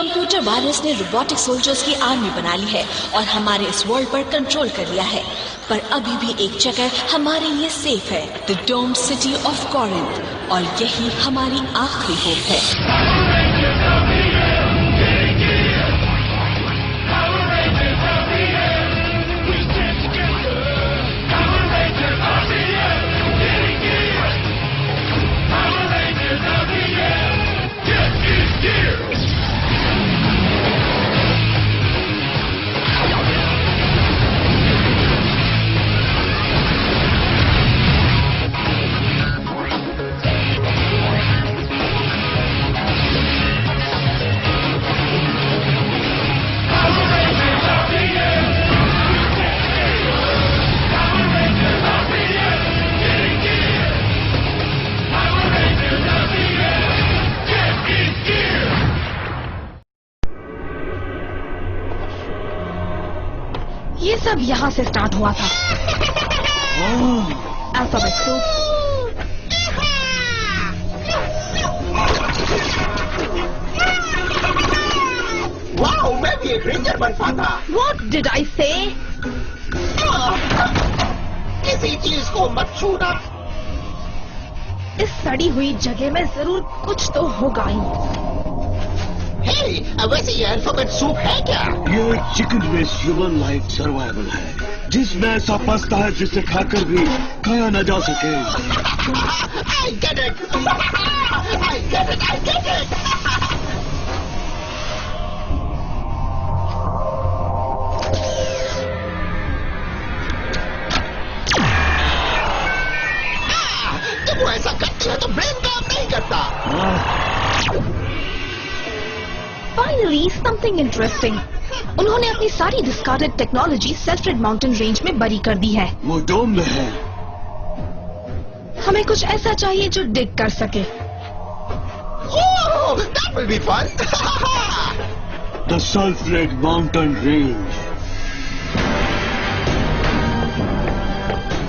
Computer virus ने robotic soldiers की army बना ली है और हमारे इस वर्ल्ड पर कंट्रोल कर लिया है। पर अभी भी एक जगह हमारे लिए सेफ है, the doomed city of Corinth, और यही हमारी आखिरी होप है। ये सब यहाँ से स्टार्ट हुआ था। Alphabet soup. वाओ, मैं भी एक रेंजर बन पाता। What did I say? किसी चीज को मत छूना। इस सड़ी हुई जगह में जरूर कुछ तो होगा ही। हे, वैसे ये अल्फाबेट सूप है क्या? ये एक chicken based human life survival है, जिसमें ऐसा पसता है जिसे खाकर भी खाया न जा सके। I get it! I get it! I get it! जब वो ऐसा करती है तो ब्रेन काम नहीं करता। Finally, something interesting. उन्होंने अपनी सारी डिस्कार्डेड टेक्नोलॉजी सेल्फ्रेड माउंटेन रेंज में बरी कर दी है। वो डोम में है। हमें कुछ ऐसा चाहिए जो डिग कर सके। Oh, that will be fun! The Sulphurous Mountain Range.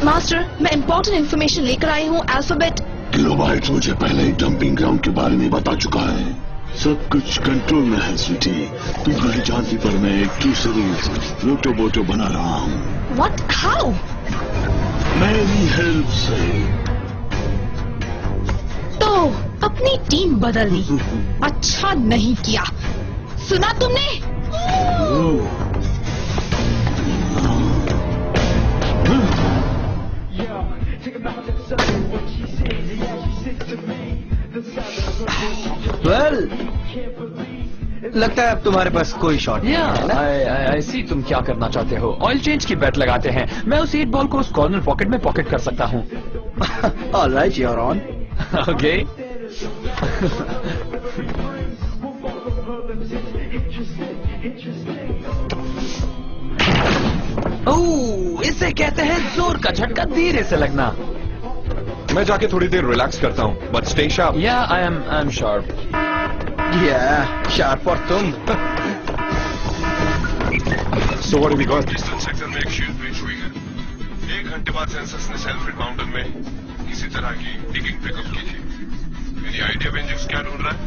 Master, मैं इम्पोर्टेंट इन्फॉर्मेशन लेकर आई हूँ। अल्फाबेट किलोबाइट्स मुझे पहले ही डंपिंग ग्राउंड के बारे में बता चुका है। सब कुछ कंट्रोल में है स्वीटी। तुम नहीं जानती पर मैं एक ट्रू सीरीज रोटोबोटो बना रहा हूँ। व्हाट? हाउ? मेरी हेल्प से। तो अपनी टीम बदल ली। अच्छा नहीं किया। सुना तुमने? वेल, लगता है अब तुम्हारे पास कोई शॉट नहीं है। आई सी तुम क्या करना चाहते हो। ऑयल चेंज की बेट लगाते हैं। मैं उस 8 बॉल को उस कॉर्नर पॉकेट में पॉकेट कर सकता हूँ। Alright, you are on. Okay. Oh, इसे कहते हैं जोर का झटका धीरे से लगना। मैं जाके थोड़ी देर रिलैक्स करता हूँ, but stay sharp. Yeah I am sharp. Yeah sharp और तुम। So what have we got? Eastern sector में एक शील्ड ब्रीच हुई है। 1 घंटे बाद सेंसस ने सल्फरेट माउंटेन में किसी तरह की डिगिंग पिकअप की थी। मेरी आइडिया बेंजिक्स क्या ढूंढ रहा है?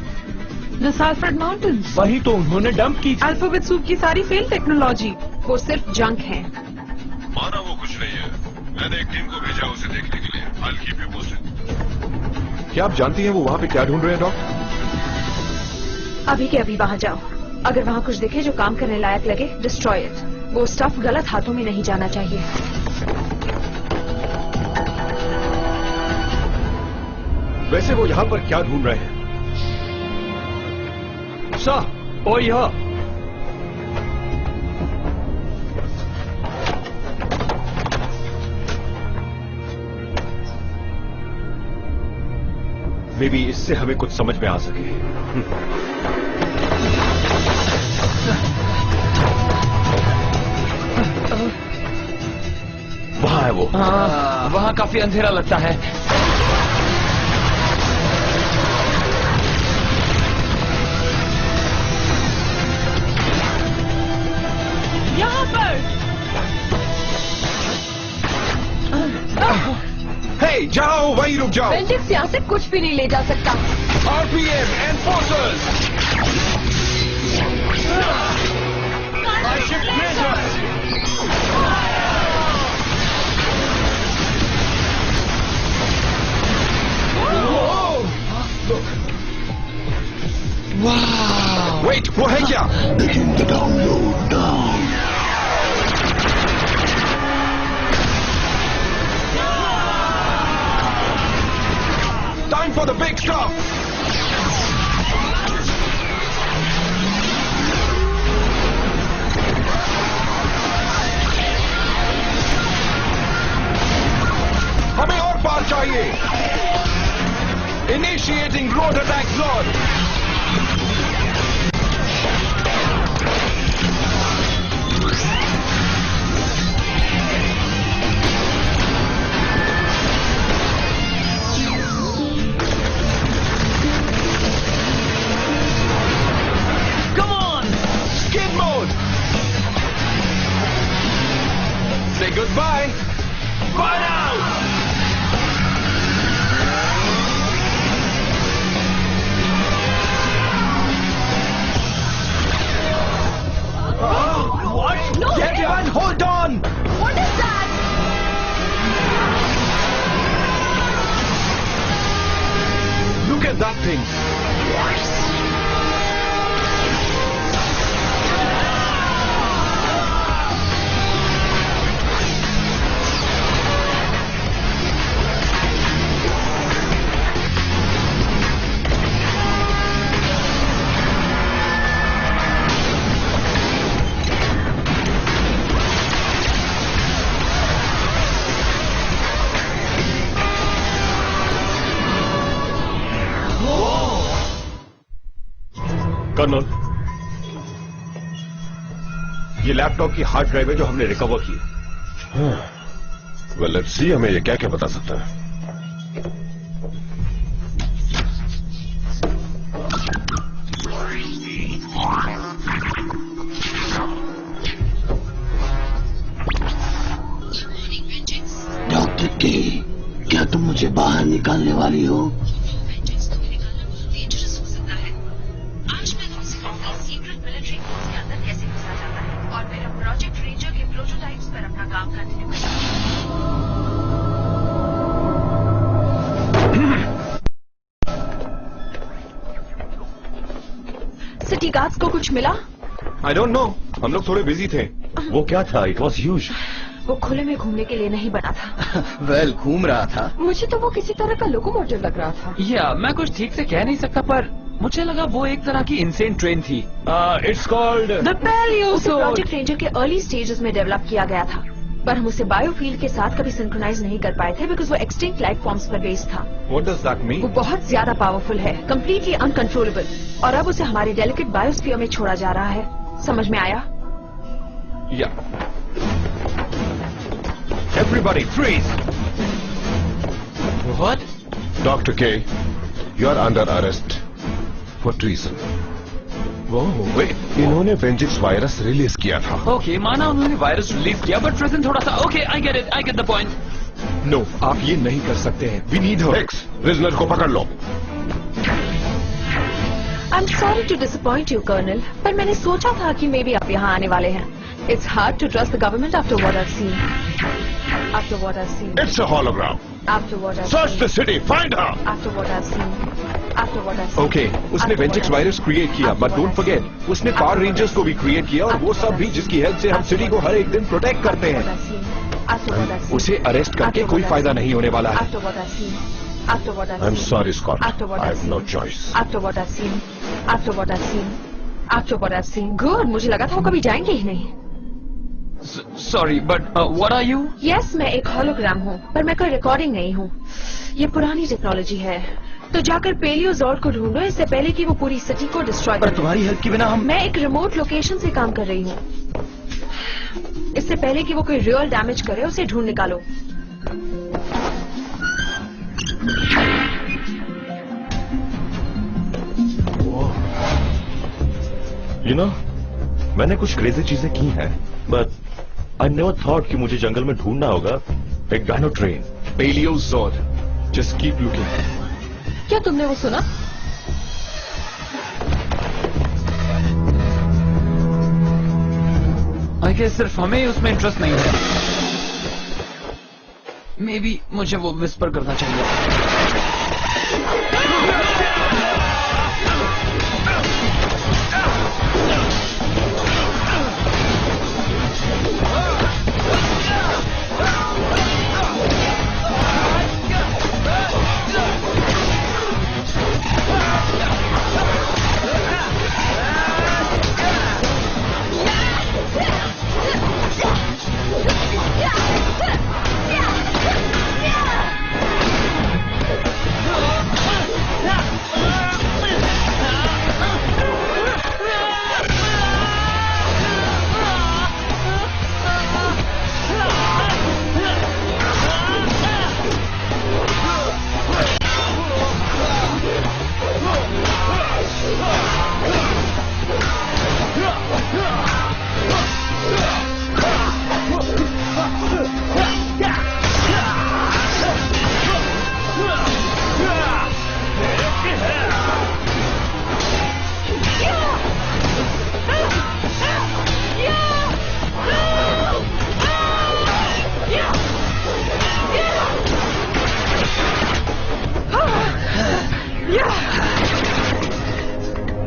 The sulphurate mountains. वही तो उन्होंने डंप की। अल्फाबेट सूप की सारी फेल टेक्नोलॉजी, वो सिर्फ जंक है। माना वो कुछ नहीं है। मैंने एक टीम को भेजा उसे देखने के लिए। I'll keep you posted। क्या आप जानती हैं वो वहाँ पे क्या ढूंढ रहे हैं डॉक? अभी के अभी वहाँ जाओ। अगर वहाँ कुछ दिखे जो काम करने लायक लगे, डिस्ट्रॉय इट। वो स्टफ गलत हाथों में नहीं जाना चाहिए। वैसे वो यहाँ पर क्या ढूंढ रहे हैं? ओ यह मे बी इससे हमें कुछ समझ में आ सके। वहाँ है वो। वहाँ काफी अंधेरा लगता है। यहाँ पर। हे, जाओ, वहीं रुक जाओ। बेंजिक्स यहाँ से कुछ भी नहीं ले जा सकता। RPM, enforcers! वेट, वो है क्या? Begin the download now. Time for the big stuff. हमें और पार चाहिए. Initiating road attack zone. Come on! Skid mode! Say goodbye! Bye now! What? No, Everyone, hold on! What is that? Look at that thing! Colonel, ये laptop की hard drive है जो हमने recover की. Well let's see हमें ये क्या क्या बता सकता है. डॉक्टर के, क्या तुम मुझे बाहर निकालने वाली हो? सिटी गार्ड्स को कुछ मिला? आई डोंट नो, हम लोग थोड़े बिजी थे. वो क्या था? It was huge. वो खुले में घूमने के लिए नहीं बना था. वेल, घूम रहा था. मुझे तो वो किसी तरह का लोकोमोटिव लग रहा था. या मैं कुछ ठीक से कह नहीं सकता, पर मुझे लगा वो एक तरह की इंसेन ट्रेन थी. It's called the paleosod. Project ranger के अर्ली स्टेजेस में डेवलप किया गया था, पर हम उसे बायोफील्ड के साथ कभी सिंक्रोनाइज नहीं कर पाए थे बिकॉज वो एक्सटिंक्ट लाइफ फॉर्म्स पर बेस्ड था. What does that mean? वो बहुत ज्यादा पावरफुल है, कम्प्लीटली अनकंट्रोलेबल, और अब उसे हमारे डेलिकेट बायोस्फीयर में छोड़ा जा रहा है. समझ में आया? Yeah. Everybody freeze. What? Doctor K, you are under arrest for treason. इन्होंने वेंजिक्स वायरस रिलीज किया था. ओके, माना उन्होंने वायरस रिलीज किया, बट प्रेजेंट थोड़ा सा. Okay, I get the point. No, आप ये नहीं कर सकते हैं. We need her. प्रिजनर को पकड़ लो. I am sorry to disappoint you colonel, पर मैंने सोचा था कि मे बी आप यहाँ आने वाले हैं. It's hard to trust the government after what I seen. After what I've seen. It's a hologram. After what I've Search seen. the city. Find her. After what I've seen. After what I've seen. Okay, उसने After वेंजिक्स what I've virus seen. Create किया, After but what don't I've forget seen. उसने After power what rangers को भी create किया, और वो After सब what भी I've जिसकी हेल्प से हम After सिटी को हर एक दिन प्रोटेक्ट करते After what हैं. I've seen. After what I've seen. उसे अरेस्ट करके After कोई what I've फायदा seen. नहीं होने वाला है. After what I've seen. After what I've I'm seen. sorry, Scott. After what I I've have no seen. choice. After what I've seen. After what I've seen. After what I've seen. Good. मुझे लगा था वो कभी जाएंगे ही नहीं. Sorry, but what are you? Yes, मैं एक होलोग्राम हूँ, पर मैं कोई रिकॉर्डिंग नहीं हूँ. ये पुरानी टेक्नोलॉजी है, तो जाकर पेलियोजॉर्ड को ढूंढो इससे पहले कि वो पूरी सिटी को डिस्ट्रॉय पर कर. तुम्हारी हेल्प के बिना हम. मैं एक रिमोट लोकेशन से काम कर रही हूँ. इससे पहले कि वो कोई रियल डैमेज करे, उसे ढूंढ निकालो. यू नो, मैंने कुछ क्रेजी चीजें की हैं, बट आई नेवर थॉट कि मुझे जंगल में ढूंढना होगा एक gyno train. Paleozord. Just keep looking. क्या तुमने वो सुना? कि सिर्फ हमें उसमें इंटरेस्ट नहीं है। मे बी मुझे वो विस्पर करना चाहिए।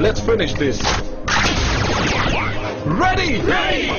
Let's finish this. Ready! Ready!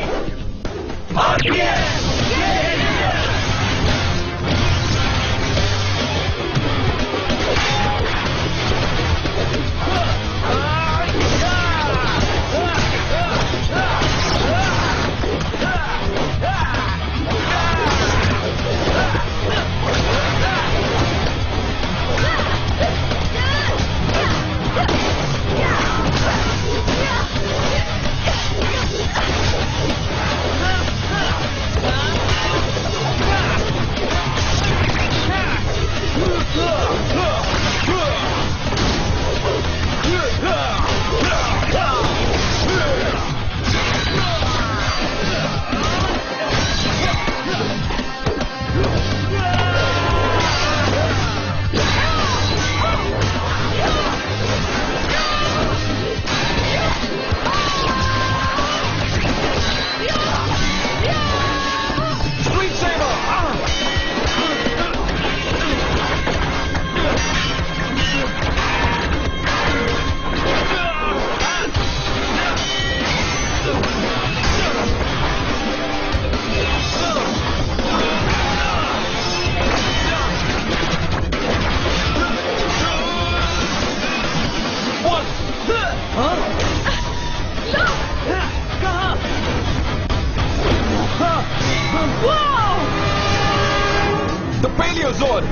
The Paleozord!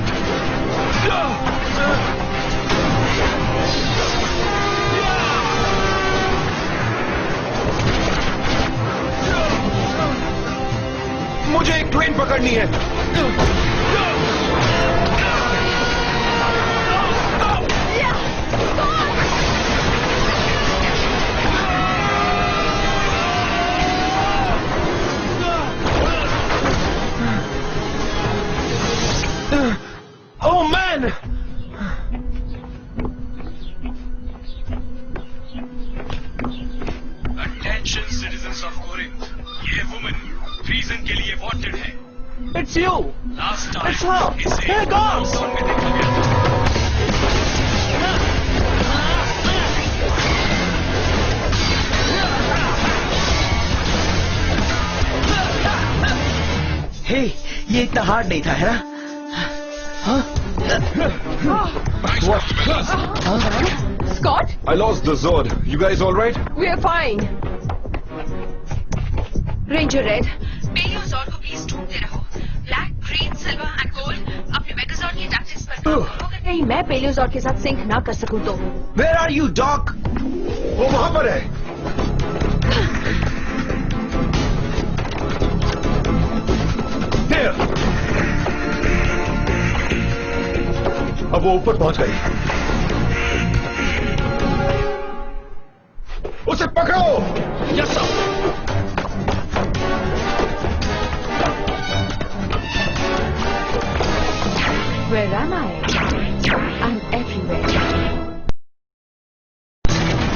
मुझे एक ट्रेन पकड़नी है। Oh man! Attention citizens of Corinth. ये woman treason के लिए wanted है। It's you! Last time It's her! इसे Here goes! lockdown में देखा गया था। हे, ये इतना हार्ड नहीं था, है ना? Scott, I lost the Zord. You guys all right? we are fine. Ranger Red, Paleozord को प्लीज ढूंढते रहो। Black, Green, Silver and Gold अपने Megazord की टैक्टिक्स पर काम करो। अगर कहीं मैं Paleozord के साथ सिंक ना कर सकूं तो Where are you, Doc? वो वहां पर है। There. अब वो ऊपर पहुंच गई। उसे पकड़ो। Yes, sir! Where am I? I'm everywhere.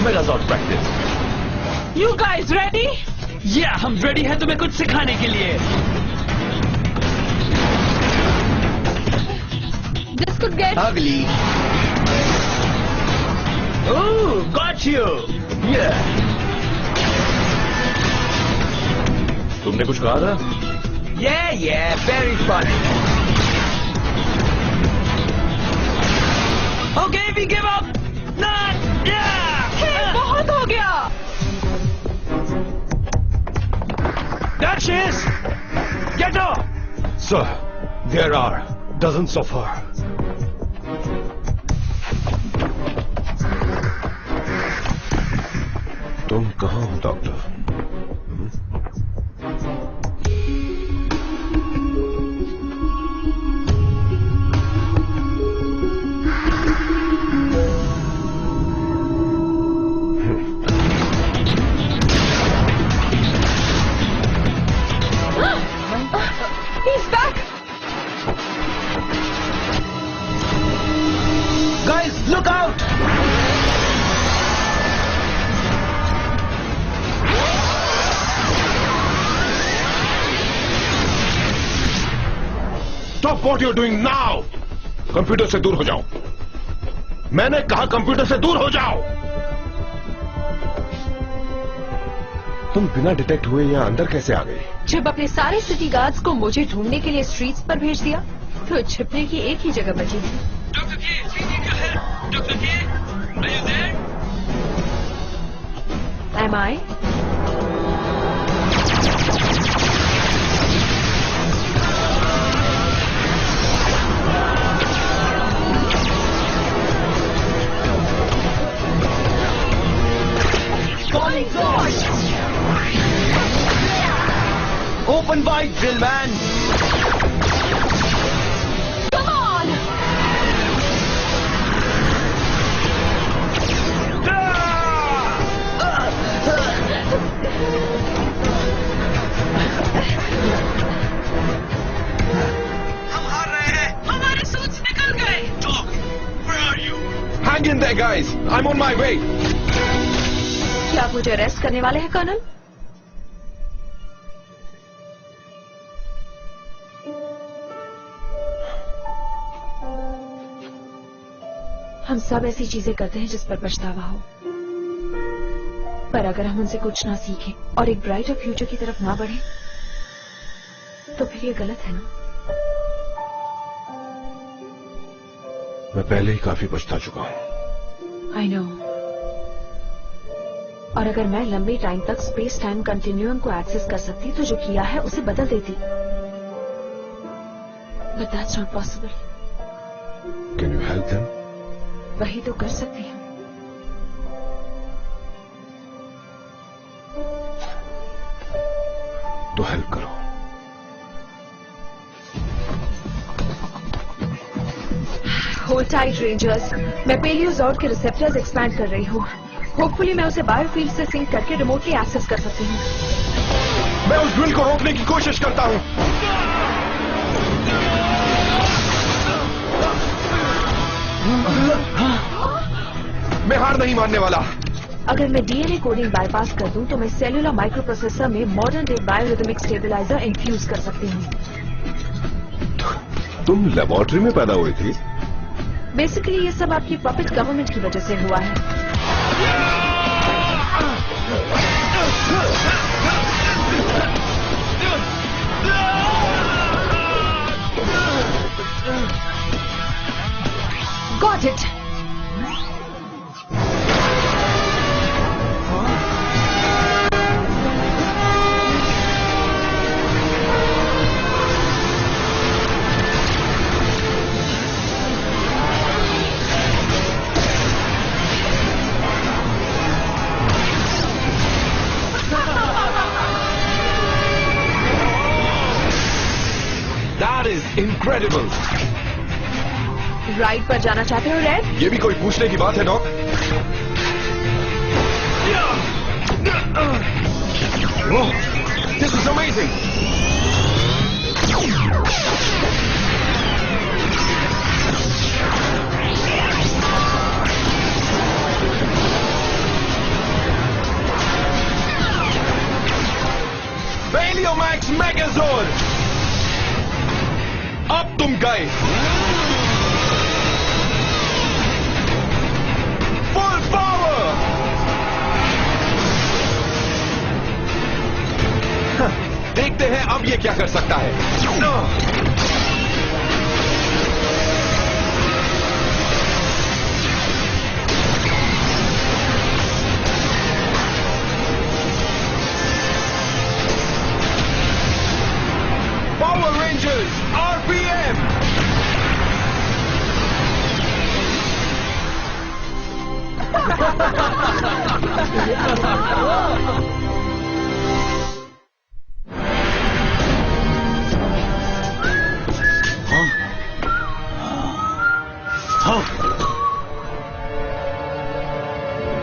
Megazord practice. You guys ready? हम रेडी हैं तुम्हें कुछ सिखाने के लिए. This could get ugly. Oh, got you. Yeah. तुमने कुछ कहा था? Yeah, very funny. Okay, we give up. Not. Yeah. बहुत हो गया. There she is. Get her. Sir, there are dozens of her. तुम कहाँ हो doctor? He's back. Guys, look out! Stop what you're doing now! Computer से दूर हो जाओ. मैंने कहा कंप्यूटर से दूर हो जाओ. तुम बिना डिटेक्ट हुए यहाँ अंदर कैसे आ गई? जब अपने सारे सिटी गार्ड्स को मुझे ढूंढने के लिए स्ट्रीट्स पर भेज दिया तो छिपने की एक ही जगह बची थी. Dr. K, we need your help. Dr. K, are you there? Am I? Open wide, drill man. Come on! हम हार रहे हैं. हमारे सूट्स निकल गए. Doc, where are you? Hang in there, guys. I'm on my way. क्या आप मुझे अरेस्ट करने वाले हैं कर्नल? हम सब ऐसी चीजें करते हैं जिस पर पछतावा हो, पर अगर हम उनसे कुछ ना सीखें और एक ब्राइटर फ्यूचर की तरफ ना बढ़े तो फिर ये गलत है ना? मैं पहले ही काफी पछता चुका हूँ. I know. और अगर मैं लंबे टाइम तक स्पेस टाइम कंटिन्यूअम को एक्सेस कर सकती तो जो किया है उसे बदल देती. But that's not possible. Can you help them? वही तो कर सकती हूँ. तो हेल्प करो. Hold tight rangers. मैं पेलियोजॉर्ड के रिसेप्टर्स एक्सपैंड कर रही हूँ. होपफुली मैं उसे बायोफील्ड से सिंक करके रिमोटली एक्सेस कर सकती हूँ. मैं उस ड्रिल को रोकने की कोशिश करता हूँ. मैं हार नहीं मानने वाला. अगर मैं डीएनए कोडिंग बाईपास कर दूं तो मैं सेलुलर माइक्रोप्रोसेसर में modern day biorhythmic stabiliser infuse कर सकती हूँ. तुम लेबोरेटरी में पैदा हुई थी? बेसिकली ये सब आपकी पपेट गवर्नमेंट की वजह से हुआ है. Got it. That is incredible. Ride पर जाना चाहते हो रेड? ये भी कोई पूछने की बात है doc? This is amazing. Supply. Full power. देखते हैं अब ये क्या कर सकता है। Power Rangers RPM।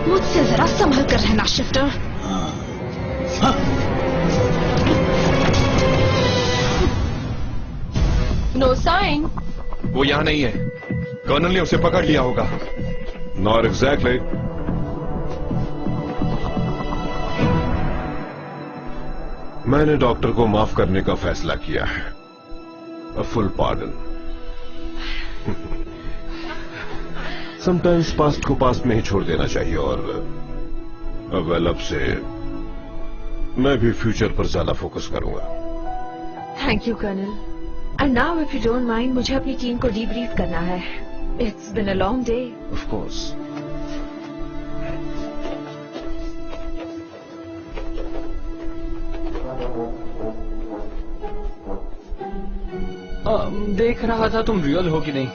मुझसे जरा संभल कर रहना शिफ्टर। No sign. वो यहाँ नहीं है। कर्नल ने उसे पकड़ लिया होगा। Not exactly. मैंने डॉक्टर को माफ करने का फैसला किया है। A full pardon. Sometimes past को पास्ट में ही छोड़ देना चाहिए और वेल अब से मैं भी फ्यूचर पर ज्यादा फोकस करूंगा। Thank you colonel. And now if you don't mind मुझे अपनी टीम को डीब्रीफ करना है। It's been a long day. Of course. देख रहा था तुम रियल हो कि नहीं।